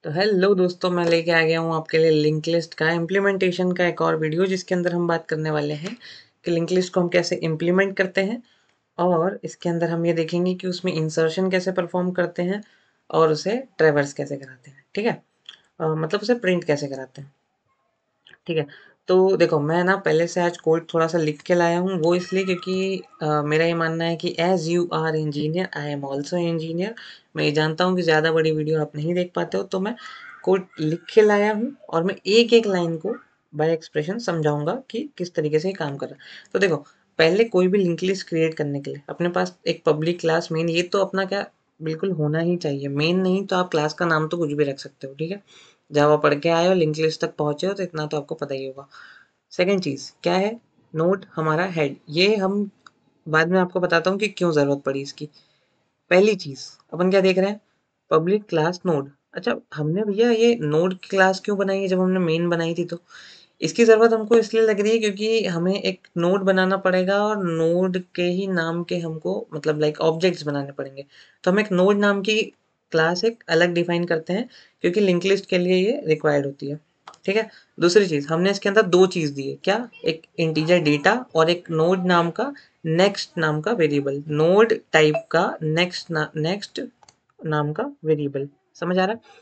तो हेलो दोस्तों, मैं लेके आ गया हूँ आपके लिए लिंक लिस्ट का इम्प्लीमेंटेशन का एक और वीडियो, जिसके अंदर हम बात करने वाले हैं कि लिंक लिस्ट को हम कैसे इम्प्लीमेंट करते हैं। और इसके अंदर हम ये देखेंगे कि उसमें इंसर्शन कैसे परफॉर्म करते हैं और उसे ट्रैवर्स कैसे कराते हैं। ठीक है, मतलब उसे प्रिंट कैसे कराते हैं। ठीक है, तो देखो मैं ना पहले से आज कोड थोड़ा सा लिख के लाया हूँ, वो इसलिए क्योंकि मेरा ये मानना है कि as you are engineer I am also engineer. मैं ये जानता हूँ कि ज़्यादा बड़ी वीडियो आप नहीं देख पाते हो, तो मैं कोड लिख के लाया हूँ और मैं एक एक लाइन को बाय एक्सप्रेशन समझाऊंगा कि किस तरीके से ये काम कर रहा है। तो देखो, पहले कोई भी लिंक लिस्ट क्रिएट करने के लिए अपने पास एक पब्लिक क्लास मेन, ये तो अपना क्या बिल्कुल होना ही चाहिए। मेन नहीं तो आप क्लास का नाम तो कुछ भी रख सकते हो। ठीक है, जावा पढ़ के आए हो, लिंक लिस्ट तक पहुंचे हो, तो इतना तो आपको पता ही होगा। सेकंड चीज़ क्या है, नोड हमारा हेड, ये हम बाद में आपको बताता हूँ कि क्यों ज़रूरत पड़ी इसकी। पहली चीज़ अपन क्या देख रहे हैं, पब्लिक क्लास नोड। अच्छा, हमने भैया ये नोड की क्लास क्यों बनाई है जब हमने मेन बनाई थी? तो इसकी ज़रूरत हमको इसलिए लग रही है क्योंकि हमें एक नोड बनाना पड़ेगा और नोड के ही नाम के हमको मतलब लाइक ऑब्जेक्ट्स बनाने पड़ेंगे। तो हम एक नोड नाम की क्लास एक अलग डिफाइन करते हैं क्योंकि लिंक लिस्ट के लिए ये रिक्वायर्ड होती है। ठीक है, दूसरी चीज़ हमने इसके अंदर दो चीज़ दी है, क्या, एक इंटीजर डेटा और एक नोड नाम का नेक्स्ट नाम का वेरिएबल। नोड टाइप का नेक्स्ट नाम का वेरिएबल, समझ आ रहा है?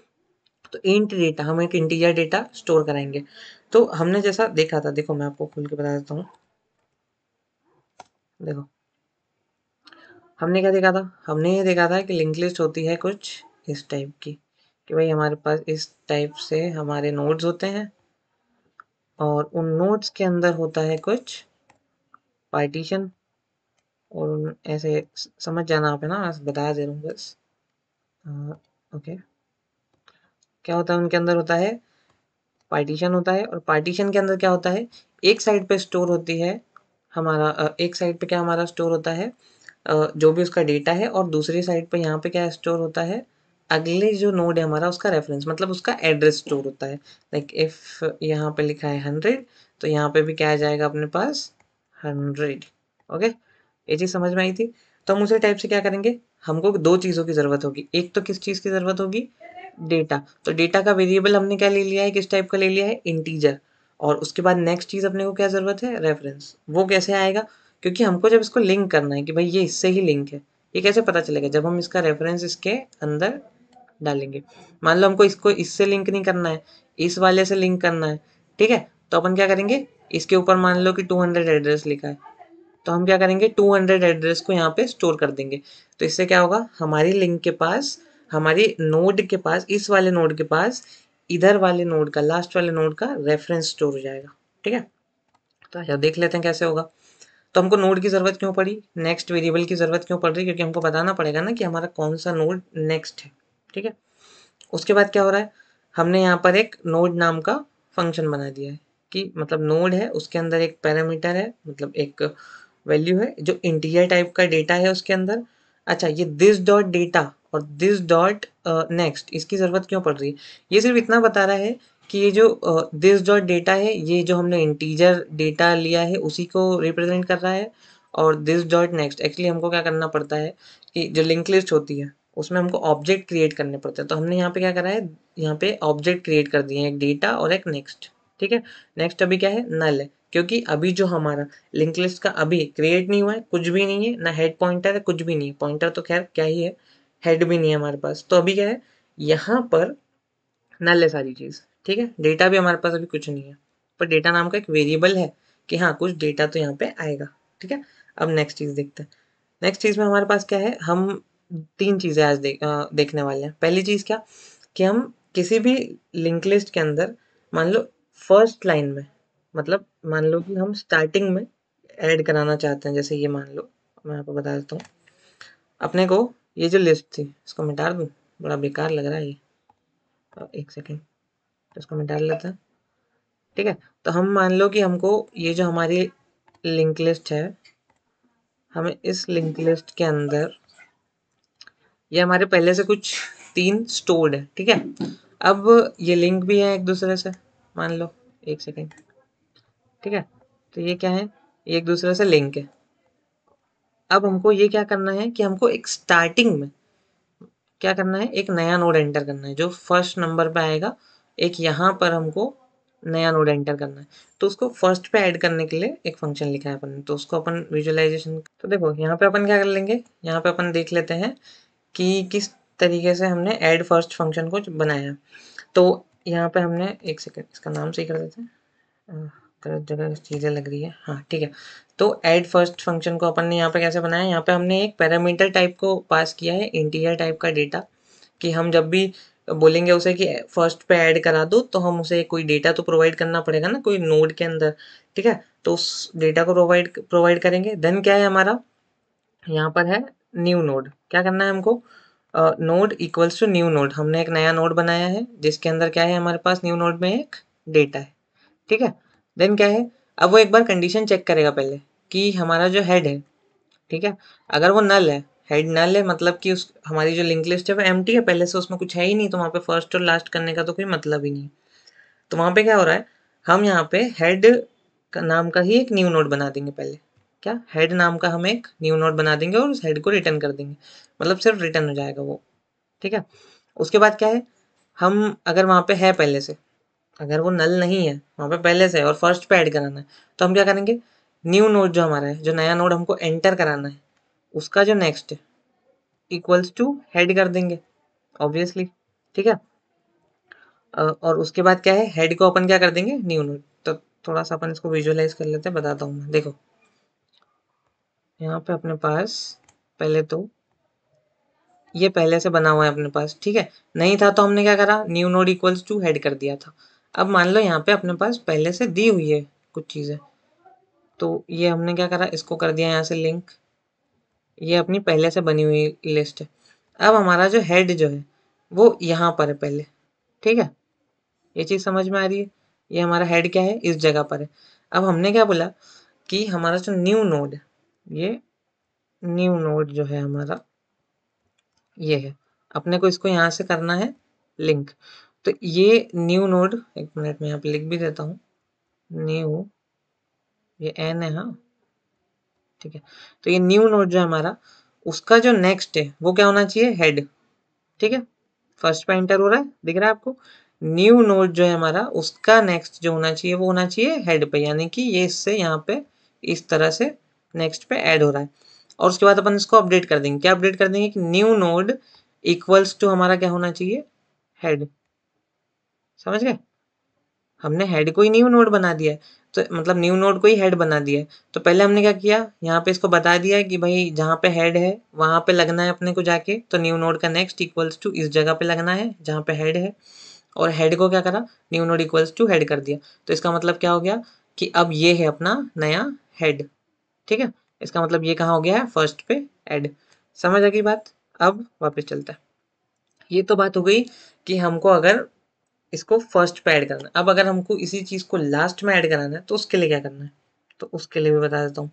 तो इंट डेटा, हम एक इंटीजर डेटा स्टोर कराएंगे। तो हमने जैसा देखा था, देखो मैं आपको खुल के बता देता हूँ। देखो हमने क्या देखा था, हमने ये देखा था कि लिंक लिस्ट होती है कुछ इस टाइप की, कि भाई हमारे पास इस टाइप से हमारे नोड्स होते हैं और उन नोड्स के अंदर होता है कुछ पार्टीशन। और ऐसे समझ जाना आप, है ना, बता दे रहा हूँ बस। ओके, क्या होता है, उनके अंदर होता है पार्टीशन होता है, और पार्टीशन के अंदर क्या होता है, एक साइड पे स्टोर होती है हमारा एक साइड पे क्या हमारा स्टोर होता है जो भी उसका डेटा है, और दूसरी साइड पे यहाँ पे क्या स्टोर होता है, अगले जो नोड है हमारा उसका रेफरेंस, मतलब उसका एड्रेस स्टोर होता है। लाइक इफ यहाँ पे लिखा है 100, तो यहाँ पे भी क्या आ जाएगा अपने पास 100। ओके, ये चीज़ समझ में आई थी। तो हम उसी टाइप से क्या करेंगे, हमको दो चीज़ों की ज़रूरत होगी। एक तो किस चीज़ की ज़रूरत होगी, डेटा। तो डेटा का वेरिएबल हमने क्या ले लिया है, किस टाइप का ले लिया है, इंटीजर। और उसके बाद नेक्स्ट चीज़ अपने को क्या ज़रूरत है, रेफरेंस। वो कैसे आएगा, क्योंकि हमको जब इसको लिंक करना है कि भाई ये इससे ही लिंक है, ये कैसे पता चलेगा, जब हम इसका रेफरेंस इसके अंदर डालेंगे। मान लो हमको इसको इससे लिंक नहीं करना है, इस वाले से लिंक करना है। ठीक है, तो अपन क्या करेंगे, इसके ऊपर मान लो कि 200 एड्रेस लिखा है, तो हम क्या करेंगे 200 एड्रेस को यहाँ पे स्टोर कर देंगे। तो इससे क्या होगा, हमारी लिंक के पास, हमारी नोड के पास, इस वाले नोड के पास इधर वाले नोड का, लास्ट वाले नोड का रेफरेंस स्टोर हो जाएगा। ठीक है, तो आइए देख लेते हैं कैसे होगा। तो हमको नोड की ज़रूरत क्यों पड़ी, नेक्स्ट वेरिएबल की ज़रूरत क्यों पड़ रही, क्योंकि हमको बताना पड़ेगा ना कि हमारा कौन सा नोड नेक्स्ट है। ठीक है, उसके बाद क्या हो रहा है, हमने यहाँ पर एक नोड नाम का फंक्शन बना दिया है कि मतलब नोड है, उसके अंदर एक पैरामीटर है, मतलब एक वैल्यू है जो इंटीजर टाइप का डेटा है उसके अंदर। अच्छा, ये दिस डॉट डेटा और दिस डॉट नेक्स्ट, इसकी ज़रूरत क्यों पड़ रही है, ये सिर्फ इतना बता रहा है कि ये जो दिस डॉट डेटा है, ये जो हमने इंटीजर डेटा लिया है उसी को रिप्रेजेंट कर रहा है। और दिस डॉट नेक्स्ट, एक्चुअली हमको क्या करना पड़ता है कि जो लिंक लिस्ट होती है उसमें हमको ऑब्जेक्ट क्रिएट करने पड़ते हैं। तो हमने यहाँ पे क्या करा है, यहाँ पे ऑब्जेक्ट क्रिएट कर दिए हैं, एक डेटा और एक नेक्स्ट। ठीक है, नेक्स्ट अभी क्या है, नल है, क्योंकि अभी जो हमारा लिंक लिस्ट का अभी क्रिएट नहीं हुआ है, कुछ भी नहीं है ना, हेड पॉइंटर है, कुछ भी नहीं है, पॉइंटर तो खैर क्या ही है, हेड भी नहीं है हमारे पास। तो अभी क्या है, यहाँ पर नल है सारी चीज़। ठीक है, डेटा भी हमारे पास अभी कुछ नहीं है, पर डेटा नाम का एक वेरिएबल है कि हाँ कुछ डेटा तो यहाँ पे आएगा। ठीक है, अब नेक्स्ट चीज़ देखते हैं। नेक्स्ट चीज़ में हमारे पास क्या है, हम तीन चीज़ें आज देखने वाले हैं। पहली चीज़ क्या, कि हम किसी भी लिंक लिस्ट के अंदर मान लो फर्स्ट लाइन में, मतलब मान लो कि हम स्टार्टिंग में ऐड कराना चाहते हैं, जैसे ये मान लो, मैं आपको बता देता हूँ अपने को। ये जो लिस्ट थी इसको मिटा दूँ, बड़ा बेकार लग रहा है ये। एक सेकेंड, इसको मिटा लेते हैं। ठीक है, तो हम मान लो कि हमको ये जो हमारी लिंक लिस्ट है, हमें इस लिंक लिस्ट के अंदर ये हमारे पहले से कुछ तीन स्टोर्ड है। ठीक है, अब ये लिंक भी है एक दूसरे से, मान लो, एक सेकेंड। ठीक है, तो ये क्या है, ये एक दूसरे से लिंक है। अब हमको ये क्या करना है कि हमको एक स्टार्टिंग में क्या करना है, एक नया नोड एंटर करना है जो फर्स्ट नंबर पे आएगा। एक यहाँ पर हमको नया नोड एंटर करना है, तो उसको फर्स्ट पे ऐड करने के लिए एक फंक्शन लिखा है अपन ने, तो उसको अपन विजुअलाइजेशन, तो देखो यहाँ पे अपन क्या कर लेंगे, यहाँ पे अपन देख लेते हैं कि किस तरीके से हमने ऐड फर्स्ट फंक्शन को बनाया। तो यहाँ पे हमने, एक सेकेंड इसका नाम सही कर देते हैं, गलत जगह चीज़ें लग रही है, हाँ ठीक है। तो ऐड फर्स्ट फंक्शन को अपन ने यहाँ पे कैसे बनाया, यहाँ पे हमने एक पैरामीटर टाइप को पास किया है, इंटीजर टाइप का डेटा, कि हम जब भी बोलेंगे उसे कि फर्स्ट पे ऐड करा दो, तो हम उसे कोई डेटा तो प्रोवाइड करना पड़ेगा ना कोई नोड के अंदर, ठीक है। तो उस डेटा को प्रोवाइड करेंगे। देन क्या है हमारा, यहाँ पर है न्यू नोड, क्या करना है हमको, node equals to new node, हमने एक नया नोड बनाया है जिसके अंदर क्या है हमारे पास, न्यू नोड में एक डेटा है, ठीक है। देन क्या है, अब वो एक बार कंडीशन चेक करेगा पहले कि हमारा जो हेड है, ठीक है, अगर वो नल है, हेड नल है, मतलब कि उस हमारी जो लिंक लिस्ट है वो एम्प्टी है, पहले से उसमें कुछ है ही नहीं, तो वहाँ पे फर्स्ट और लास्ट करने का तो कोई मतलब ही नहीं। तो वहाँ पे क्या हो रहा है, हम यहाँ पे हेड का नाम का ही एक न्यू नोड बना देंगे पहले, क्या हेड नाम का हम एक न्यू नोड बना देंगे और उस हेड को रिटर्न कर देंगे, मतलब सिर्फ रिटर्न हो जाएगा वो, ठीक है। उसके बाद क्या है, हम अगर वहाँ पे है पहले से, अगर वो नल नहीं है वहाँ पे पहले से और फर्स्ट पे ऐड कराना है, तो हम क्या करेंगे, न्यू नोड जो हमारा है, जो नया नोड हमको एंटर कराना है, उसका जो नेक्स्ट है इक्वल्स टू हेड कर देंगे, ऑब्वियसली, ठीक है। और उसके बाद क्या है, हेड को अपन क्या कर देंगे, न्यू नोड। तो थोड़ा सा अपन इसको विजुअलाइज कर लेते हैं, बताता हूँ मैं, देखो यहाँ पे अपने पास पहले तो ये पहले से बना हुआ है अपने पास, ठीक है, नहीं था तो हमने क्या करा, new node equals to head कर दिया था। अब मान लो यहाँ पे अपने पास पहले से दी हुई है कुछ चीज़ें, तो ये हमने क्या करा, इसको कर दिया यहाँ से लिंक, ये अपनी पहले से बनी हुई लिस्ट है। अब हमारा जो हेड जो है वो यहाँ पर है पहले, ठीक है, ये चीज़ समझ में आ रही है, ये हमारा हेड क्या है, इस जगह पर है। अब हमने क्या बोला कि हमारा जो न्यू नोड है, ये न्यू नोड जो है हमारा ये है, अपने को इसको यहाँ से करना है लिंक। तो ये न्यू नोड, एक मिनट में यहाँ पे लिख भी देता हूँ, न्यू, ये एन है, हाँ ठीक है। तो ये न्यू नोड जो है हमारा, उसका जो नेक्स्ट है वो क्या होना चाहिए, हेड, ठीक है। फर्स्ट पे एंटर हो रहा है, दिख रहा है आपको, न्यू नोड जो है हमारा, उसका नेक्स्ट जो होना चाहिए वो होना चाहिए हेड पे, यानी कि ये इससे यहाँ पे इस तरह से नेक्स्ट पे ऐड हो रहा है। और उसके बाद अपन इसको अपडेट कर देंगे, क्या अपडेट कर देंगे कि न्यू नोड इक्वल्स टू हमारा क्या होना चाहिए, हेड, समझ गए, हमने हेड को ही न्यू नोड बना दिया है, तो मतलब न्यू नोड को ही हेड बना दिया है। तो पहले हमने क्या किया, यहाँ पे इसको बता दिया है कि भाई जहाँ पे हेड है वहाँ पे लगना है अपने को जाके, तो न्यू नोड का नेक्स्ट इक्वल्स टू इस जगह पे लगना है जहाँ पे हेड है, और हेड को क्या करा, new node equals to head कर दिया। तो इसका मतलब क्या हो गया कि अब ये है अपना नया हेड, ठीक है, इसका मतलब ये कहाँ हो गया है, फर्स्ट पे ऐड। समझ आ गई बात, अब वापस चलता है। ये तो बात हो गई कि हमको अगर इसको फर्स्ट पे ऐड करना है। अब अगर हमको इसी चीज़ को लास्ट में ऐड कराना है तो उसके लिए क्या करना है, तो उसके लिए भी बता देता हूँ।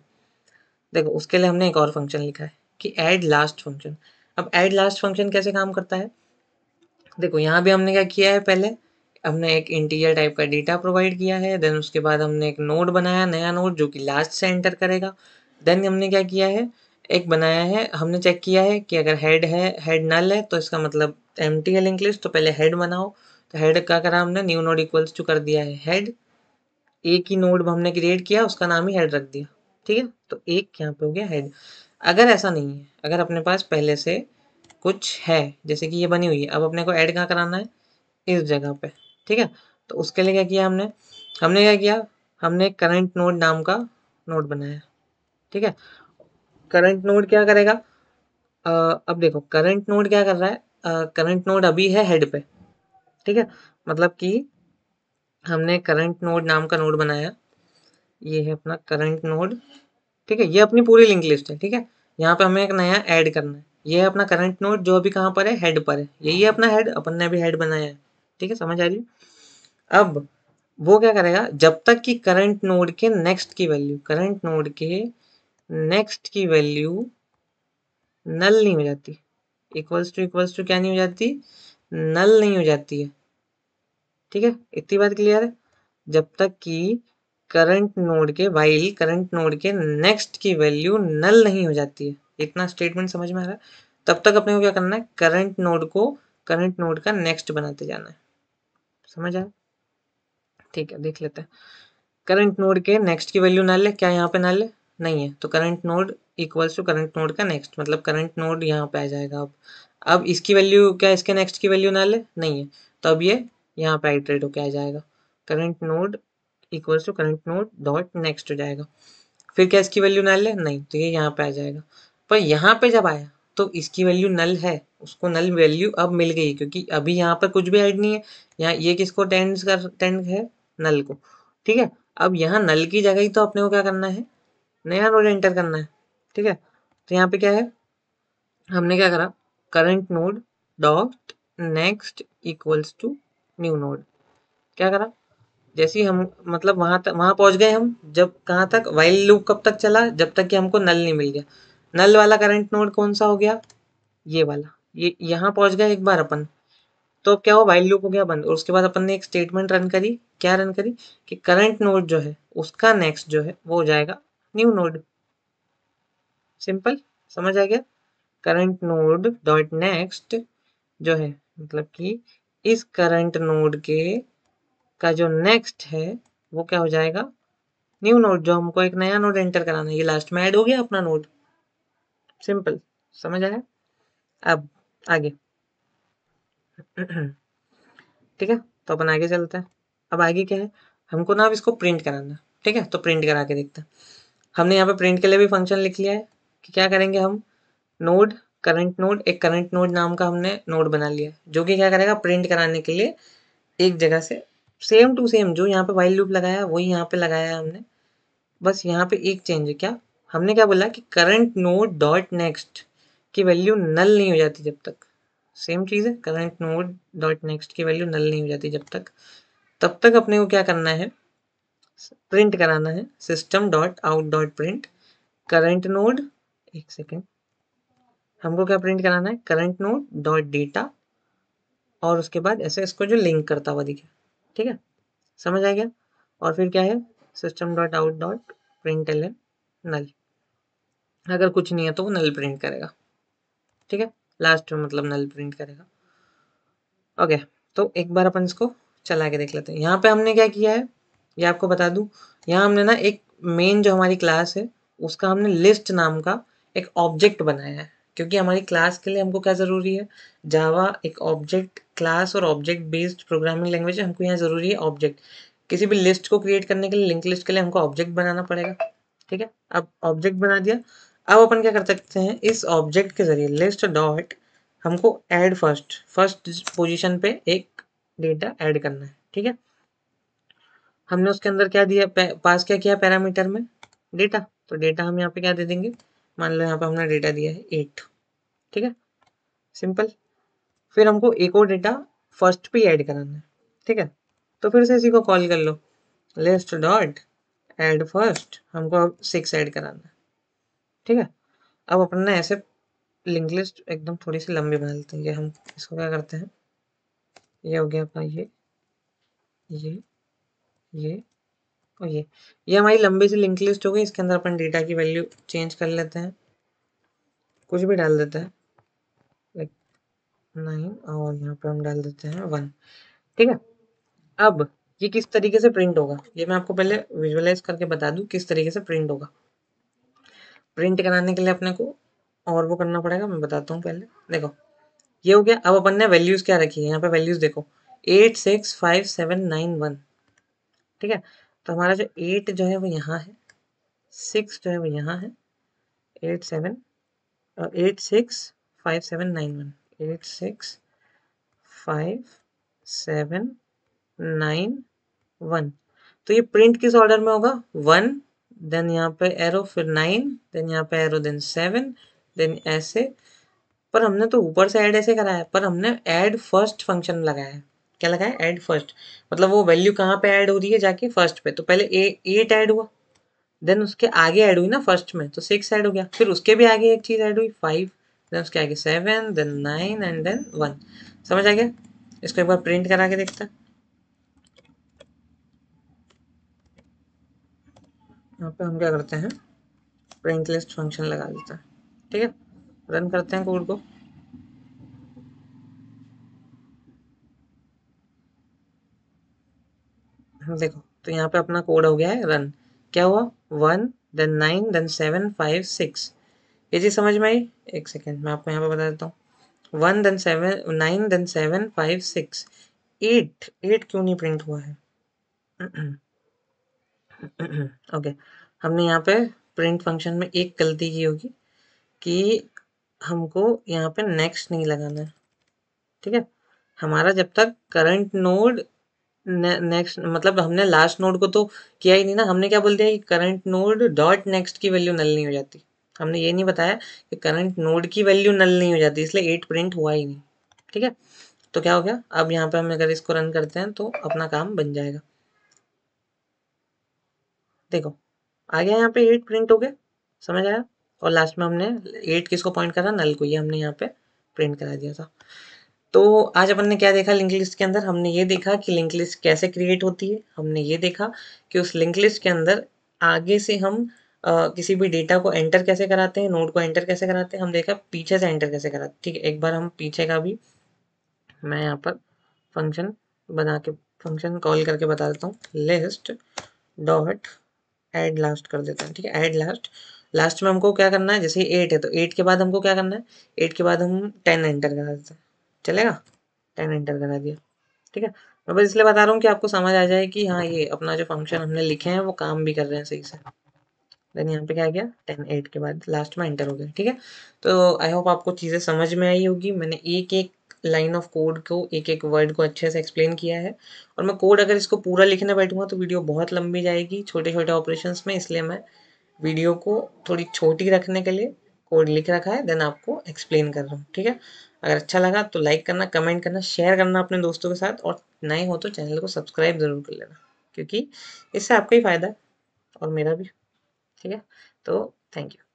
देखो उसके लिए हमने एक और फंक्शन लिखा है कि ऐड लास्ट फंक्शन। अब ऐड लास्ट फंक्शन कैसे काम करता है, देखो यहाँ भी हमने क्या किया है, पहले हमने एक इंटीजर टाइप का डेटा प्रोवाइड किया है, देन उसके बाद हमने एक नोड बनाया, नया नोड जो कि लास्ट से एंटर करेगा। देन हमने क्या किया है, एक बनाया है, हमने चेक किया है कि अगर हेड है, हेड नल है तो इसका मतलब एम्प्टी है लिंक लिस्ट, तो पहले हेड बनाओ। तो हेड का करा हमने, न्यू नोड इक्वल्स टू कर दिया है हेड, एक ही नोड हमने क्रिएट किया उसका नाम ही हेड रख दिया, ठीक है। तो एक यहाँ पे हो गया हेड। अगर ऐसा नहीं है, अगर अपने पास पहले से कुछ है, जैसे कि ये बनी हुई है, अब अपने को ऐड कहाँ कराना है, इस जगह पे, ठीक है। तो उसके लिए क्या किया हमने, हमने क्या किया, हमने करंट नोड नाम का नोड बनाया, ठीक है। करंट नोड क्या करेगा, अब देखो करंट नोड क्या कर रहा है, करंट नोड अभी है हेड पे, ठीक है, मतलब कि हमने करंट नोड नाम का नोड बनाया, ये है अपना करंट नोड, ठीक है, ये अपनी पूरी लिंक लिस्ट है, ठीक है। यहाँ पे हमें एक नया ऐड करना है, ये है अपना करंट नोड जो अभी कहाँ पर है, हेड पर है, यही है अपना हेड, अपन ने अभी हेड बनाया है, ठीक है, समझ आ रही है। अब वो क्या करेगा, जब तक कि करंट नोड के नेक्स्ट की वैल्यू, करंट नोड के नेक्स्ट की वैल्यू नल नहीं हो जाती, इक्वल्स टू क्या नहीं हो जाती, नल नहीं हो जाती है, ठीक है, इतनी बात क्लियर है। जब तक कि करंट नोड के, करंट नोड के नेक्स्ट की वैल्यू नल नहीं हो जाती है, इतना स्टेटमेंट समझ में आ रहा है। तब तक अपने को क्या करना है, करंट नोड का नेक्स्ट बनाते जाना है। समझ आया? ठीक है, देख लेते हैं। करंट नोड के नेक्स्ट की वैल्यू नल है क्या? यहाँ पे नल है नहीं है, तो current node equals to current node का नेक्स्ट, मतलब करंट नोड यहाँ पे आ जाएगा। अब इसकी वैल्यू क्या, इसके नेक्स्ट की वैल्यू नल है नहीं है, तो अब ये यहाँ पे आइटरेट होके आ जाएगा, current node equals to current node dot next हो जाएगा। फिर क्या इसकी वैल्यू नल है नहीं, तो ये यहाँ पे आ जाएगा। पर यहाँ पे जब आया तो इसकी वैल्यू नल है, उसको नल वैल्यू अब मिल गई, क्योंकि अभी यहाँ पर कुछ भी ऐड नहीं है। यहाँ ये किसको टेंड है, नल को। ठीक है, अब यहाँ नल की जगह ही तो अपने को क्या करना है, नया नोड एंटर करना है। ठीक है, तो यहाँ पे क्या है, हमने क्या करा, current node dot next equals to new node. क्या करा, जैसे ही हम मतलब वहां पहुंच गए हम, जब कहाँ तक, वाइल लूप कब तक चला, जब तक कि हमको नल नहीं मिल गया। नल वाला करंट नोड कौन सा हो गया, ये वाला, ये यहाँ पहुंच गया एक बार अपन, तो अब क्या हो, वाइल लूप हो गया बंद, और उसके बाद अपन ने एक स्टेटमेंट रन करी, क्या रन करी, कि करंट नोड जो है उसका नेक्स्ट जो है वो हो जाएगा न्यू नोड। सिंपल, समझ आ गया? करंट नोड डॉट नेक्स्ट जो है, मतलब कि इस करंट नोड के का जो नेक्स्ट है वो क्या हो जाएगा, न्यू नोड, जो हमको एक नया नोड एंटर कराना है, ये लास्ट में ऐड हो गया अपना नोड। सिंपल, समझ आया? अब आगे ठीक है, तो अपन आगे चलते हैं। अब आगे क्या है, हमको ना अब इसको प्रिंट कराना है। ठीक है, तो प्रिंट करा के देखते हैं। हमने यहाँ पे प्रिंट के लिए भी फंक्शन लिख लिया है कि क्या करेंगे हम, नोड करंट नोड, एक करंट नोड नाम का हमने नोड बना लिया है, जो कि क्या करेगा, प्रिंट कराने के लिए एक जगह से सेम टू सेम जो यहाँ पे वाइल लूप लगाया वही यहाँ पे लगाया है हमने। बस यहाँ पे एक चेंज है, क्या, हमने क्या बोला कि करंट नोड डॉट नेक्स्ट की वैल्यू नल नहीं हो जाती जब तक, सेम चीज़ है, करंट नोड डॉट नेक्स्ट की वैल्यू नल नहीं हो जाती जब तक, तब तक अपने को क्या करना है, प्रिंट कराना है system dot out dot print current node, एक सेकेंड, हमको क्या प्रिंट कराना है, करंट नोड डॉट डेटा, और उसके बाद ऐसे इसको जो लिंक करता हुआ दिखे। ठीक है, समझ आ गया? और फिर क्या है, system dot out dot print L null, अगर कुछ नहीं है तो वो नल प्रिंट करेगा। ठीक है, लास्ट में मतलब नल प्रिंट करेगा। ओके, तो एक बार अपन इसको चला के देख लेते हैं। यहाँ पे हमने क्या किया है, ये आपको बता दूं, यहाँ हमने ना एक मेन जो हमारी क्लास है उसका हमने लिस्ट नाम का एक ऑब्जेक्ट बनाया है, क्योंकि हमारी क्लास के लिए हमको क्या ज़रूरी है, जावा एक ऑब्जेक्ट क्लास और ऑब्जेक्ट बेस्ड प्रोग्रामिंग लैंग्वेज है, हमको यहाँ ज़रूरी है ऑब्जेक्ट। किसी भी लिस्ट को क्रिएट करने के लिए, लिंक लिस्ट के लिए हमको ऑब्जेक्ट बनाना पड़ेगा। ठीक है, अब ऑब्जेक्ट बना दिया, अब अपन क्या कर सकते हैं, इस ऑब्जेक्ट के जरिए लिस्ट डॉट हमको ऐड फर्स्ट पोजीशन पे एक डेटा ऐड करना है। ठीक है, हमने उसके अंदर क्या दिया, पास क्या किया पैरामीटर में, डेटा, तो डेटा हम यहाँ पे क्या दे देंगे, मान लो यहाँ पे हमने डेटा दिया है 8। ठीक है, सिंपल। फिर हमको एक और डेटा फर्स्ट पे ऐड कराना है। ठीक है, तो फिर से इसी को कॉल कर लो, लिस्ट डॉट ऐड फर्स्ट, हमको अब 6 ऐड कराना है। ठीक है, अब अपन ने ऐसे लिंक लिस्ट एकदम थोड़ी सी लंबी बना लेते हैं, ये हम इसको क्या करते हैं, ये हो गया अपना ये ये और ये हमारी लंबी सी लिंक लिस्ट हो गई। इसके अंदर अपन डेटा की वैल्यू चेंज कर लेते हैं, कुछ भी डाल देते हैं, लाइक 9, और यहाँ पे हम डाल देते हैं 1। ठीक है, अब ये किस तरीके से प्रिंट होगा, ये मैं आपको पहले विजुअलाइज करके बता दूं किस तरीके से प्रिंट होगा। प्रिंट कराने के लिए अपने को और वो करना पड़ेगा, मैं बताता हूँ पहले। देखो, ये हो गया। अब अपन ने वैल्यूज क्या रखी है, यहाँ पे वैल्यूज देखो 8 6 5 7 9 1। ठीक है, तो हमारा जो 8 जो है वो यहाँ है, 6 जो है वो यहाँ है, 8 7 8 6 5 7 9 1, 8 6 5 7 9 1। तो ये प्रिंट किस ऑर्डर में होगा, 1, देन यहाँ पे एरो, फिर 9, देन यहाँ पे एरो, देन 7, देन ऐसे। पर हमने तो ऊपर से ऐड ऐसे करा है, पर हमने ऐड फर्स्ट फंक्शन लगाया है। क्या लगाया, ऐड फर्स्ट, मतलब वो वैल्यू कहाँ पे ऐड हो रही है, जाके फर्स्ट पे। तो पहले 8 ऐड हुआ, देन उसके आगे ऐड हुई ना फर्स्ट में, तो 6 ऐड हो गया, फिर उसके भी आगे एक चीज़ ऐड हुई 5, देन उसके आगे 7, देन 9 एंड देन 1। समझ आ गया? इसको एक बार प्रिंट करा के देखते हैं। यहाँ पे हम क्या करते हैं, प्रिंट लिस्ट फंक्शन लगा देते हैं। ठीक है, रन करते हैं कोड को। देखो तो यहाँ पे अपना कोड हो गया है रन। क्या हुआ? 1 देन 9 देन 7 5 6। ये चीज समझ में आई? एक सेकेंड मैं आपको यहाँ पे बता देता हूँ। 1 देन 7 9 देन 7 5 6 8 8 क्यों नहीं प्रिंट हुआ है? ओके, हमने यहाँ पे प्रिंट फंक्शन में एक गलती की होगी कि हमको यहाँ पे नेक्स्ट नहीं लगाना है। ठीक है, हमारा जब तक करंट नोड नेक्स्ट मतलब हमने लास्ट नोड को तो किया ही नहीं ना। हमने क्या बोल दिया कि करंट नोड डॉट नेक्स्ट की वैल्यू नल नहीं हो जाती। हमने ये नहीं बताया कि करंट नोड की वैल्यू नल नहीं हो जाती, इसलिए 8 प्रिंट हुआ ही नहीं। ठीक है, तो क्या हो गया? अब यहाँ पे हम अगर इसको रन करते हैं तो अपना काम बन जाएगा। देखो आ गया यहाँ पे 8 प्रिंट हो गया, समझ आया? और लास्ट में हमने 8 किसको पॉइंट करा? नल को, ये हमने यहाँ पे प्रिंट करा दिया था। तो आज अपन ने क्या देखा लिंक लिस्ट के अंदर? हमने ये देखा कि लिंक लिस्ट कैसे क्रिएट होती है। हमने ये देखा कि उस लिंक लिस्ट के अंदर आगे से हम किसी भी डेटा को एंटर कैसे कराते हैं, नोड को एंटर कैसे कराते हैं। हम देखा पीछे से एंटर कैसे कराते हैं। ठीक है, एक बार हम पीछे का भी मैं यहाँ पर फंक्शन बना के फंक्शन कॉल करके बता देता हूँ। लिस्ट डॉट एड लास्ट कर देते हैं। ठीक है, एड लास्ट। लास्ट में हमको क्या करना है? जैसे 8 है तो 8 के बाद हमको क्या करना है? 8 के बाद हम 10 एंटर करा देते हैं, चलेगा? 10 एंटर करा दिया। ठीक है, मैं बस इसलिए बता रहा हूँ कि आपको समझ आ जाए कि हाँ ये अपना जो फंक्शन हमने लिखे हैं वो काम भी कर रहे हैं सही से। देन यहाँ पे क्या गया? 10 8 के बाद लास्ट में एंटर हो गया। ठीक है, तो आई होप आपको चीज़ें समझ में आई होगी। मैंने एक एक लाइन ऑफ कोड को, एक एक वर्ड को अच्छे से एक्सप्लेन किया है। और मैं कोड अगर इसको पूरा लिखने बैठूंगा तो वीडियो बहुत लंबी जाएगी छोटे छोटे ऑपरेशंस में, इसलिए मैं वीडियो को थोड़ी छोटी रखने के लिए कोड लिख रखा है, देन आपको एक्सप्लेन कर रहा हूँ। ठीक है, अगर अच्छा लगा तो लाइक करना, कमेंट करना, शेयर करना अपने दोस्तों के साथ, और नए हो तो चैनल को सब्सक्राइब जरूर कर लेना, क्योंकि इससे आपका ही फायदा है और मेरा भी। ठीक है, तो थैंक यू।